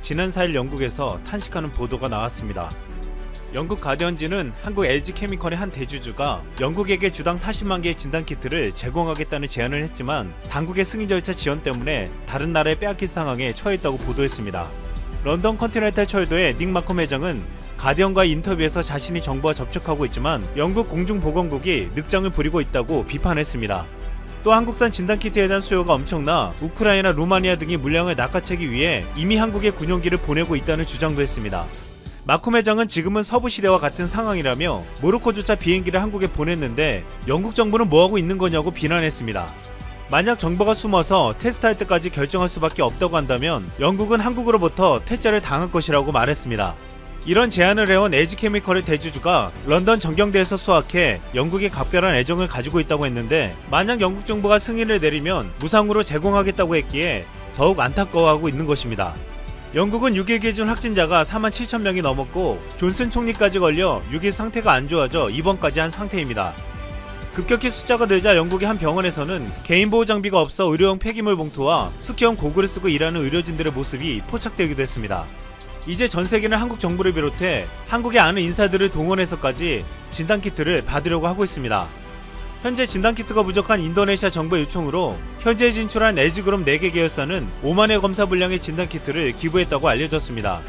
지난 4일 영국에서 탄식하는 보도가 나왔습니다. 영국 가디언지는 한국 LG케미컬의 한 대주주가 영국에게 주당 40만 개의 진단키트를 제공하겠다는 제안을 했지만 당국의 승인 절차 지연 때문에 다른 나라에 빼앗길 상황에 처해있다고 보도했습니다. 런던 컨티넨탈 철도의 닉 마컴 회장은 가디언과의 인터뷰에서 자신이 정부와 접촉하고 있지만 영국 공중보건국이 늑장을 부리고 있다고 비판했습니다. 또 한국산 진단키트에 대한 수요가 엄청나 우크라이나, 루마니아 등이 물량을 낚아채기 위해 이미 한국에 군용기를 보내고 있다는 주장도 했습니다. 마콤 회장은 지금은 서부 시대와 같은 상황이라며 모로코조차 비행기를 한국에 보냈는데 영국 정부는 뭐하고 있는 거냐고 비난했습니다. 만약 정부가 숨어서 테스트할 때까지 결정할 수밖에 없다고 한다면 영국은 한국으로부터 퇴짜를 당할 것이라고 말했습니다. 이런 제안을 해온 LG케미컬의 대주주가 런던 정경대에서 수확해 영국에 각별한 애정을 가지고 있다고 했는데 만약 영국 정부가 승인을 내리면 무상으로 제공하겠다고 했기에 더욱 안타까워하고 있는 것입니다. 영국은 6일 기준 확진자가 47,000명이 넘었고 존슨 총리까지 걸려 6일 상태가 안 좋아져 입원까지 한 상태입니다. 급격히 숫자가 늘자 영국의 한 병원에서는 개인보호 장비가 없어 의료용 폐기물 봉투와 스키형 고글을 쓰고 일하는 의료진들의 모습이 포착되기도 했습니다. 이제 전세계는 한국 정부를 비롯해 한국의 아는 인사들을 동원해서까지 진단키트를 받으려고 하고 있습니다. 현재 진단키트가 부족한 인도네시아 정부의 요청으로 현지에 진출한 LG그룹 4개 계열사는 5만회 검사 분량의 진단키트를 기부했다고 알려졌습니다.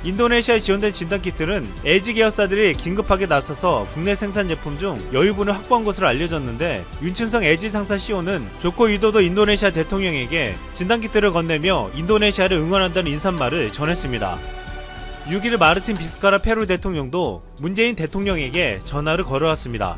인도네시아에 지원된 진단키트는 LG 계열사들이 긴급하게 나서서 국내 생산 제품 중 여유분을 확보한 것으로 알려졌는데 윤춘성 LG 상사 CEO는 조코 위도도 인도네시아 대통령에게 진단키트를 건네며 인도네시아를 응원한다는 인사말을 전했습니다. 6일 마르틴 비스카라 페루 대통령도 문재인 대통령에게 전화를 걸어왔습니다.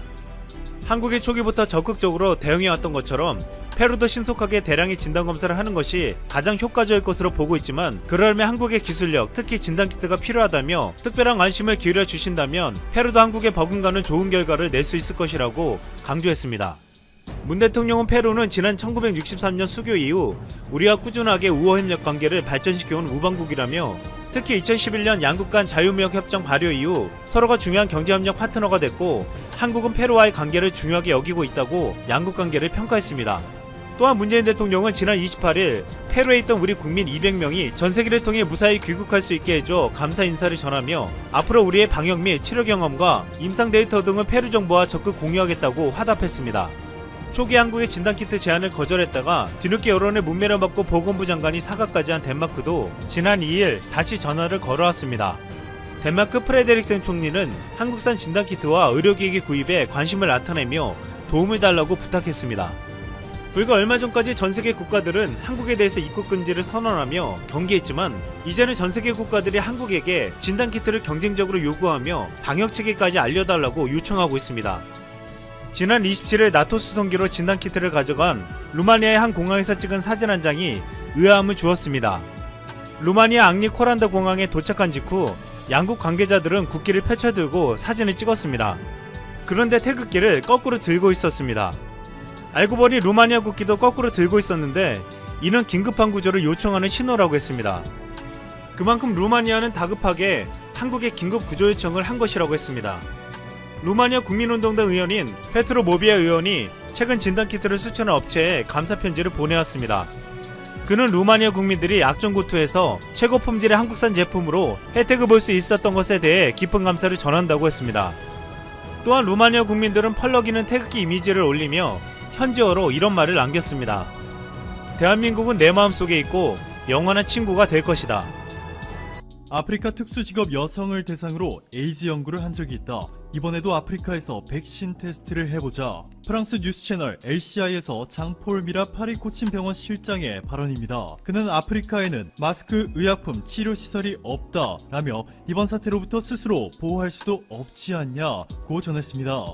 한국이 초기부터 적극적으로 대응해왔던 것처럼 페루도 신속하게 대량의 진단검사를 하는 것이 가장 효과적일 것으로 보고 있지만 그러려면 한국의 기술력, 특히 진단키트가 필요하다며 특별한 관심을 기울여 주신다면 페루도 한국에 버금가는 좋은 결과를 낼 수 있을 것이라고 강조했습니다. 문 대통령은 페루는 지난 1963년 수교 이후 우리와 꾸준하게 우호협력 관계를 발전시켜온 우방국이라며 특히 2011년 양국 간 자유무역협정 발효 이후 서로가 중요한 경제협력 파트너가 됐고 한국은 페루와의 관계를 중요하게 여기고 있다고 양국 관계를 평가했습니다. 또한 문재인 대통령은 지난 28일 페루에 있던 우리 국민 200명이 전세기를 통해 무사히 귀국할 수 있게 해줘 감사 인사를 전하며 앞으로 우리의 방역 및 치료 경험과 임상 데이터 등을 페루 정부와 적극 공유하겠다고 화답했습니다. 초기 한국의 진단키트 제안을 거절했다가 뒤늦게 여론의 문매를 받고 보건부 장관이 사과까지 한 덴마크도 지난 2일 다시 전화를 걸어왔습니다. 덴마크 프레데릭센 총리는 한국산 진단키트와 의료기기 구입에 관심을 나타내며 도움을 달라고 부탁했습니다. 불과 얼마 전까지 전세계 국가들은 한국에 대해서 입국 금지를 선언하며 경계했지만 이제는 전세계 국가들이 한국에게 진단키트를 경쟁적으로 요구하며 방역체계까지 알려달라고 요청하고 있습니다. 지난 27일 나토 수송기로 진단키트를 가져간 루마니아의 한 공항에서 찍은 사진 한 장이 의아함을 주었습니다. 루마니아 앙리 코란다 공항에 도착한 직후 양국 관계자들은 국기를 펼쳐들고 사진을 찍었습니다. 그런데 태극기를 거꾸로 들고 있었습니다. 알고 보니 루마니아 국기도 거꾸로 들고 있었는데 이는 긴급한 구조를 요청하는 신호라고 했습니다. 그만큼 루마니아는 다급하게 한국에 긴급 구조 요청을 한 것이라고 했습니다. 루마니아 국민운동당 의원인 페트로 모비아 의원이 최근 진단키트를 수출한 업체에 감사 편지를 보내왔습니다. 그는 루마니아 국민들이 악정고투에서 최고 품질의 한국산 제품으로 혜택을 볼 수 있었던 것에 대해 깊은 감사를 전한다고 했습니다. 또한 루마니아 국민들은 펄럭이는 태극기 이미지를 올리며 현지어로 이런 말을 남겼습니다. 대한민국은 내 마음속에 있고 영원한 친구가 될 것이다. 아프리카 특수직업 여성을 대상으로 에이즈 연구를 한 적이 있다. 이번에도 아프리카에서 백신 테스트를 해보자. 프랑스 뉴스 채널 LCI에서 장폴 미라 파리 코친 병원 실장의 발언입니다. 그는 아프리카에는 마스크, 의약품, 치료시설이 없다 라며 이번 사태로부터 스스로 보호할 수도 없지 않냐고 전했습니다.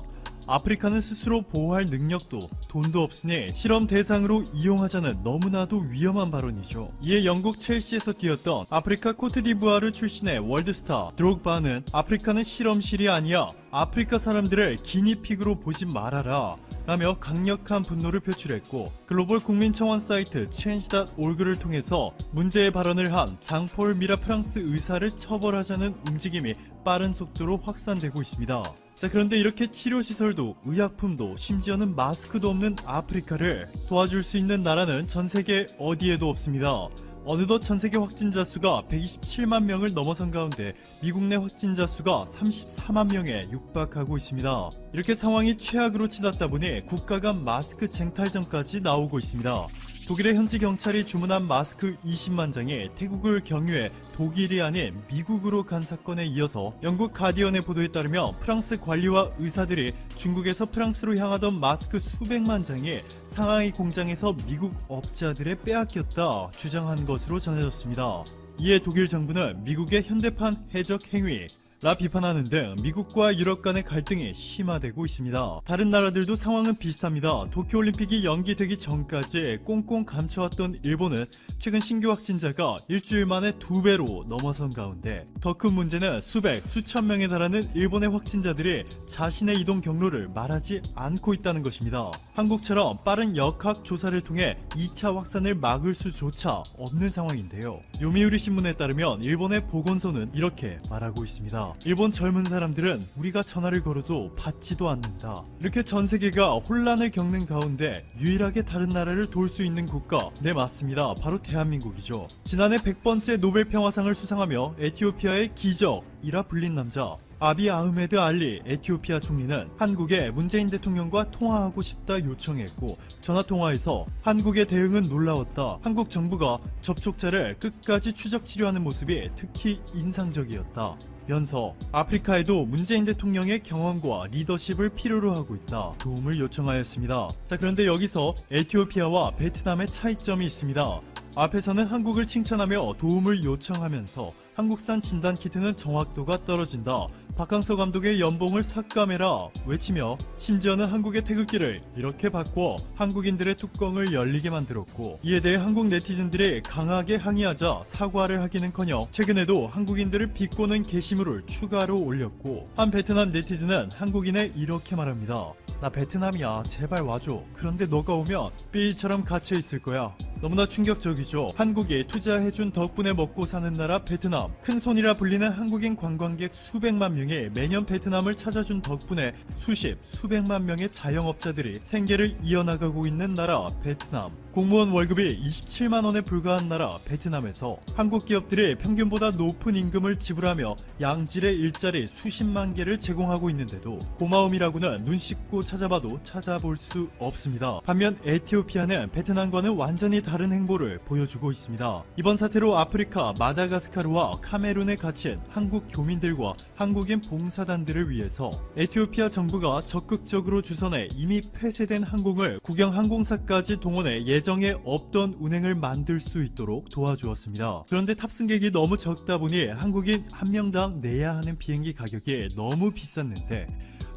아프리카는 스스로 보호할 능력도 돈도 없으니 실험 대상으로 이용하자는 너무나도 위험한 발언이죠. 이에 영국 첼시에서 뛰었던 아프리카 코트디부아르 출신의 월드스타 드록바는 아프리카는 실험실이 아니야, 아프리카 사람들을 기니픽으로 보지 말아라 라며 강력한 분노를 표출했고 글로벌 국민청원 사이트 change.org를 통해서 문제의 발언을 한 장폴 미라 프랑스 의사를 처벌하자는 움직임이 빠른 속도로 확산되고 있습니다. 자, 그런데 이렇게 치료시설도 의약품도 심지어는 마스크도 없는 아프리카를 도와줄 수 있는 나라는 전 세계 어디에도 없습니다. 어느덧 전세계 확진자 수가 127만 명을 넘어선 가운데 미국 내 확진자 수가 34만 명에 육박하고 있습니다. 이렇게 상황이 최악으로 치닫다 보니 국가 간 마스크 쟁탈전까지 나오고 있습니다. 독일의 현지 경찰이 주문한 마스크 20만 장이 태국을 경유해 독일이 아닌 미국으로 간 사건에 이어서 영국 가디언의 보도에 따르면 프랑스 관리와 의사들이 중국에서 프랑스로 향하던 마스크 수백만 장이 상하이 공장에서 미국 업자들에 빼앗겼다 주장한 것으로 전해졌습니다. 이에 독일 정부는 미국의 현대판 해적 행위 라 비판하는 등 미국과 유럽 간의 갈등이 심화되고 있습니다. 다른 나라들도 상황은 비슷합니다. 도쿄올림픽이 연기되기 전까지 꽁꽁 감춰왔던 일본은 최근 신규 확진자가 일주일 만에 2배로 넘어선 가운데 더 큰 문제는 수천 명에 달하는 일본의 확진자들이 자신의 이동 경로를 말하지 않고 있다는 것입니다. 한국처럼 빠른 역학 조사를 통해 2차 확산을 막을 수조차 없는 상황인데요. 요미우리 신문에 따르면 일본의 보건소는 이렇게 말하고 있습니다. 일본 젊은 사람들은 우리가 전화를 걸어도 받지도 않는다. 이렇게 전 세계가 혼란을 겪는 가운데 유일하게 다른 나라를 도울 수 있는 국가, 네 맞습니다. 바로 대한민국이죠. 지난해 100번째 노벨 평화상을 수상하며 에티오피아의 기적이라 불린 남자 아비 아흐메드 알리 에티오피아 총리는 한국에 문재인 대통령과 통화하고 싶다 요청했고 전화통화에서 한국의 대응은 놀라웠다. 한국 정부가 접촉자를 끝까지 추적 치료하는 모습이 특히 인상적이었다. 면서 아프리카에도 문재인 대통령의 경험과 리더십을 필요로 하고 있다. 도움을 요청하였습니다. 자, 그런데 여기서 에티오피아와 베트남의 차이점이 있습니다. 앞에서는 한국을 칭찬하며 도움을 요청하면서 한국산 진단키트는 정확도가 떨어진다. 박항서 감독의 연봉을 삭감해라 외치며 심지어는 한국의 태극기를 이렇게 바꿔 한국인들의 뚜껑을 열리게 만들었고 이에 대해 한국 네티즌들이 강하게 항의하자 사과를 하기는커녕 최근에도 한국인들을 비꼬는 게시물을 추가로 올렸고 한 베트남 네티즌은 한국인에 이렇게 말합니다. 나 베트남이야 제발 와줘. 그런데 너가 오면 삐처럼 갇혀 있을 거야. 너무나 충격적이죠. 한국이 투자해준 덕분에 먹고 사는 나라 베트남. 큰 손이라 불리는 한국인 관광객 수백만 명이 매년 베트남을 찾아준 덕분에 수백만 명의 자영업자들이 생계를 이어나가고 있는 나라 베트남. 공무원 월급이 27만 원에 불과한 나라 베트남에서 한국 기업들이 평균보다 높은 임금을 지불하며 양질의 일자리 수십만 개를 제공하고 있는데도 고마움이라고는 눈 씻고 찾아봐도 찾아볼 수 없습니다. 반면 에티오피아는 베트남과는 완전히 다른 행보를 보여주고 있습니다. 이번 사태로 아프리카 마다가스카르와 카메룬에 갇힌 한국 교민들과 한국인 봉사단들을 위해서 에티오피아 정부가 적극적으로 주선해 이미 폐쇄된 항공을 국영 항공사까지 동원해 예정에 없던 운행을 만들 수 있도록 도와주었습니다. 그런데 탑승객이 너무 적다 보니 한국인 한 명당 내야 하는 비행기 가격이 너무 비쌌는데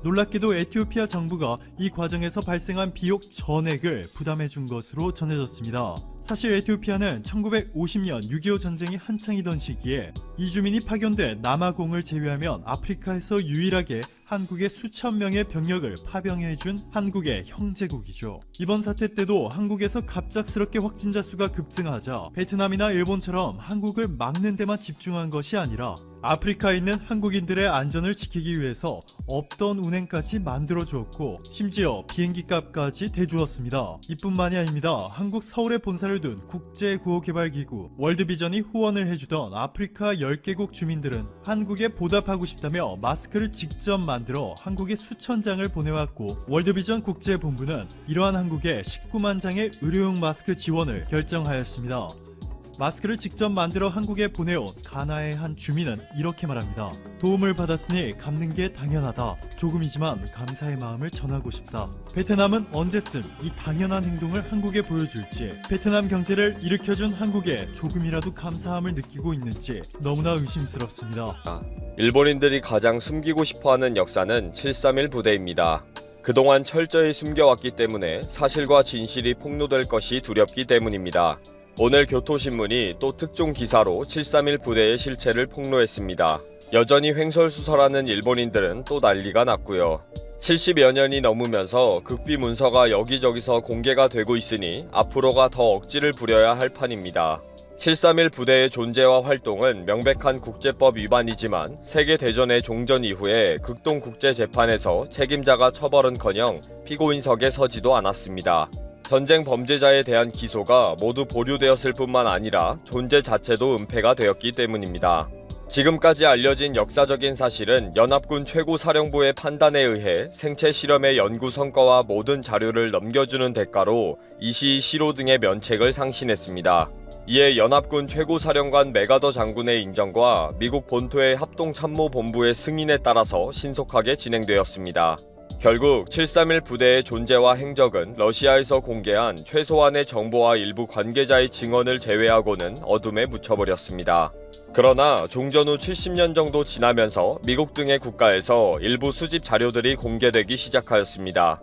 놀랍게도 에티오피아 정부가 이 과정에서 발생한 비용 전액을 부담해 준 것으로 전해졌습니다. 사실 에티오피아는 1950년 6.25 전쟁이 한창이던 시기에 이주민이 파견된 남아공을 제외하면 아프리카에서 유일하게 한국의 수천 명의 병력을 파병해준 한국의 형제국이죠. 이번 사태 때도 한국에서 갑작스럽게 확진자 수가 급증하자 베트남이나 일본처럼 한국을 막는 데만 집중한 것이 아니라 아프리카에 있는 한국인들의 안전을 지키기 위해서 없던 운행까지 만들어주었고 심지어 비행기 값까지 대주었습니다. 이뿐만이 아닙니다. 한국 서울에 본사를 둔 국제구호개발기구 월드비전이 후원을 해주던 아프리카 10개국 주민들은 한국에 보답하고 싶다며 마스크를 직접 만들어 한국에 수천 장을 보내왔고 월드비전 국제본부는 이러한 한국에 19만 장의 의료용 마스크 지원을 결정하였습니다. 마스크를 직접 만들어 한국에 보내온 가나의 한 주민은 이렇게 말합니다. 도움을 받았으니 갚는 게 당연하다. 조금이지만 감사의 마음을 전하고 싶다. 베트남은 언제쯤 이 당연한 행동을 한국에 보여줄지, 베트남 경제를 일으켜준 한국에 조금이라도 감사함을 느끼고 있는지 너무나 의심스럽습니다. 일본인들이 가장 숨기고 싶어하는 역사는 7.3.1 부대입니다. 그동안 철저히 숨겨왔기 때문에 사실과 진실이 폭로될 것이 두렵기 때문입니다. 오늘 교토신문이 또 특종 기사로 7.3.1 부대의 실체를 폭로했습니다. 여전히 횡설수설하는 일본인들은 또 난리가 났고요. 70여 년이 넘으면서 극비 문서가 여기저기서 공개가 되고 있으니 앞으로가 더 억지를 부려야 할 판입니다. 7.3.1 부대의 존재와 활동은 명백한 국제법 위반이지만 세계대전의 종전 이후에 극동국제재판에서 책임자가 처벌은커녕 피고인석에 서지도 않았습니다. 전쟁 범죄자에 대한 기소가 모두 보류되었을 뿐만 아니라 존재 자체도 은폐가 되었기 때문입니다. 지금까지 알려진 역사적인 사실은 연합군 최고사령부의 판단에 의해 생체 실험의 연구 성과와 모든 자료를 넘겨주는 대가로 이시이 시로 등의 면책을 상신했습니다. 이에 연합군 최고사령관 메가더 장군의 인정과 미국 본토의 합동참모본부의 승인에 따라서 신속하게 진행되었습니다. 결국 731 부대의 존재와 행적은 러시아에서 공개한 최소한의 정보와 일부 관계자의 증언을 제외하고는 어둠에 묻혀버렸습니다. 그러나 종전 후 70년 정도 지나면서 미국 등의 국가에서 일부 수집 자료들이 공개되기 시작하였습니다.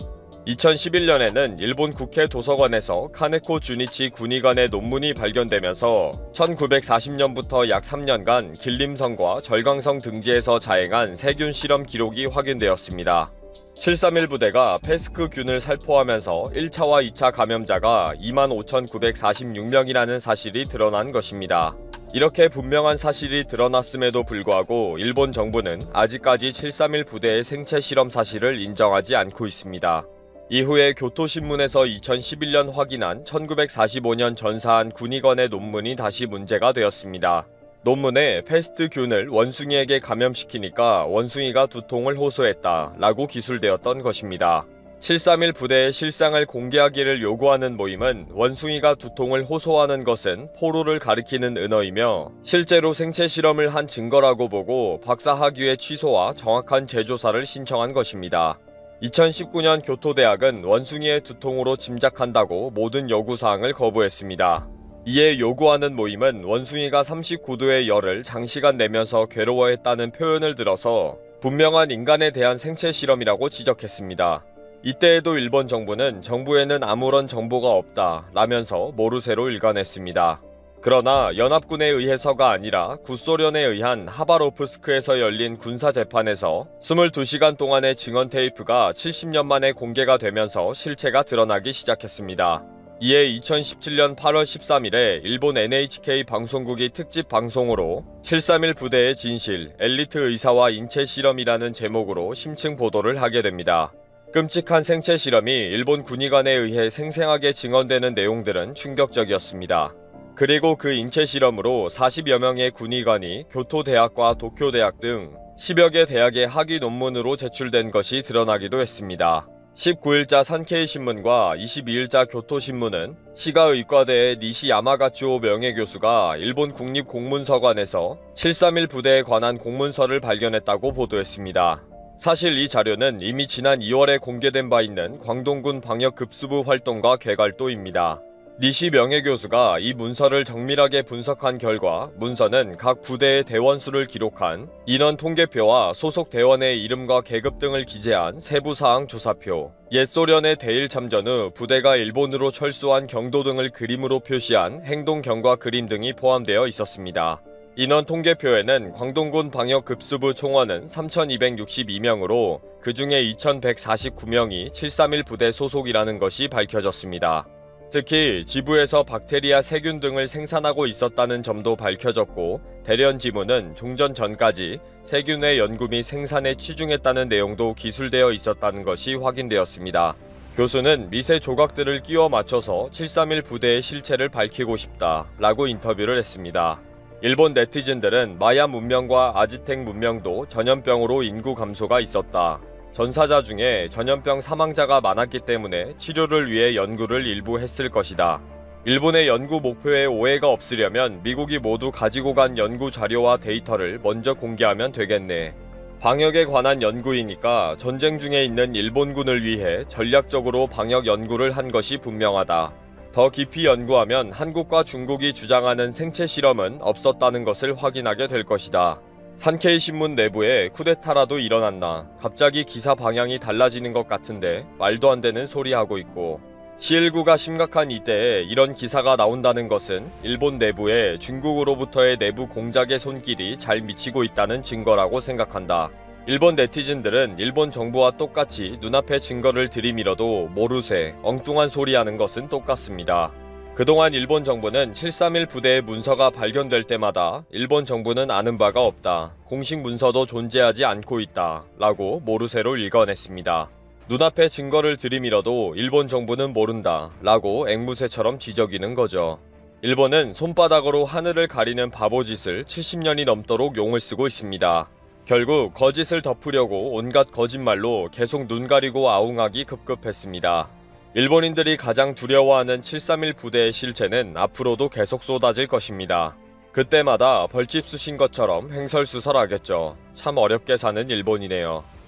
2011년에는 일본 국회 도서관에서 카네코 주니치 군의관의 논문이 발견되면서 1940년부터 약 3년간 길림성과 절강성 등지에서 자행한 세균 실험 기록이 확인되었습니다. 731 부대가 페스크균을 살포하면서 1차와 2차 감염자가 25,946명이라는 사실이 드러난 것입니다. 이렇게 분명한 사실이 드러났음에도 불구하고 일본 정부는 아직까지 731 부대의 생체 실험 사실을 인정하지 않고 있습니다. 이후에 교토신문에서 2011년 확인한 1945년 전사한 군의관의 논문이 다시 문제가 되었습니다. 논문에 패스트균을 원숭이에게 감염시키니까 원숭이가 두통을 호소했다 라고 기술되었던 것입니다. 731 부대의 실상을 공개하기를 요구하는 모임은 원숭이가 두통을 호소하는 것은 포로를 가리키는 은어이며 실제로 생체 실험을 한 증거라고 보고 박사학위의 취소와 정확한 재조사를 신청한 것입니다. 2019년 교토대학은 원숭이의 두통으로 짐작한다고 모든 요구사항을 거부했습니다. 이에 요구하는 모임은 원숭이가 39도의 열을 장시간 내면서 괴로워했다는 표현을 들어서 분명한 인간에 대한 생체 실험이라고 지적했습니다. 이때에도 일본 정부는 정부에는 아무런 정보가 없다 라면서 모르쇠로 일관했습니다. 그러나 연합군에 의해서가 아니라 구소련에 의한 하바로프스크에서 열린 군사재판에서 22시간 동안의 증언 테이프가 70년 만에 공개가 되면서 실체가 드러나기 시작했습니다. 이에 2017년 8월 13일에 일본 NHK 방송국이 특집 방송으로 731 부대의 진실, 엘리트 의사와 인체 실험이라는 제목으로 심층 보도를 하게 됩니다. 끔찍한 생체 실험이 일본 군의관에 의해 생생하게 증언되는 내용들은 충격적이었습니다. 그리고 그 인체 실험으로 40여 명의 군의관이 교토대학과 도쿄대학 등 10여 개 대학의 학위 논문으로 제출된 것이 드러나기도 했습니다. 19일자 산케이 신문과 22일자 교토신문은 시가의과대의 니시 야마가츠오 명예교수가 일본 국립공문서관에서 731 부대에 관한 공문서를 발견했다고 보도했습니다. 사실 이 자료는 이미 지난 2월에 공개된 바 있는 광동군 방역급수부 활동과 괴갈도입니다. 니시 명예교수가 이 문서를 정밀하게 분석한 결과 문서는 각 부대의 대원수를 기록한 인원 통계표와 소속 대원의 이름과 계급 등을 기재한 세부사항 조사표, 옛소련의 대일 참전 후 부대가 일본으로 철수한 경도 등을 그림으로 표시한 행동경과 그림 등이 포함되어 있었습니다. 인원 통계표에는 광동군 방역급수부 총원은 3,262명으로 그 중에 2,149명이 731 부대 소속이라는 것이 밝혀졌습니다. 특히 지부에서 박테리아 세균 등을 생산하고 있었다는 점도 밝혀졌고 대련 지부는 종전 전까지 세균의 연구 및 생산에 치중했다는 내용도 기술되어 있었다는 것이 확인되었습니다. 교수는 미세 조각들을 끼워 맞춰서 731 부대의 실체를 밝히고 싶다 라고 인터뷰를 했습니다. 일본 네티즌들은 마야 문명과 아즈텍 문명도 전염병으로 인구 감소가 있었다. 전사자 중에 전염병 사망자가 많았기 때문에 치료를 위해 연구를 일부 했을 것이다. 일본의 연구 목표에 오해가 없으려면 미국이 모두 가지고 간 연구 자료와 데이터를 먼저 공개하면 되겠네. 방역에 관한 연구이니까 전쟁 중에 있는 일본군을 위해 전략적으로 방역 연구를 한 것이 분명하다. 더 깊이 연구하면 한국과 중국이 주장하는 생체 실험은 없었다는 것을 확인하게 될 것이다. 산케이 신문 내부에 쿠데타라도 일어났나 갑자기 기사 방향이 달라지는 것 같은데 말도 안 되는 소리 하고 있고 C19가 심각한 이때에 이런 기사가 나온다는 것은 일본 내부에 중국으로부터의 내부 공작의 손길이 잘 미치고 있다는 증거라고 생각한다. 일본 네티즌들은 일본 정부와 똑같이 눈앞에 증거를 들이밀어도 모르쇠, 엉뚱한 소리 하는 것은 똑같습니다. 그동안 일본 정부는 731 부대의 문서가 발견될 때마다 일본 정부는 아는 바가 없다. 공식 문서도 존재하지 않고 있다. 라고 모르쇠로 일관했습니다. 눈앞에 증거를 들이밀어도 일본 정부는 모른다 라고 앵무새처럼 지저귀는 거죠. 일본은 손바닥으로 하늘을 가리는 바보짓을 70년이 넘도록 용을 쓰고 있습니다. 결국 거짓을 덮으려고 온갖 거짓말로 계속 눈 가리고 아웅하기 급급했습니다. 일본인들이 가장 두려워하는 731 부대의 실체는 앞으로도 계속 쏟아질 것입니다. 그때마다 벌집 쑤신 것처럼 횡설수설하겠죠. 참 어렵게 사는 일본이네요.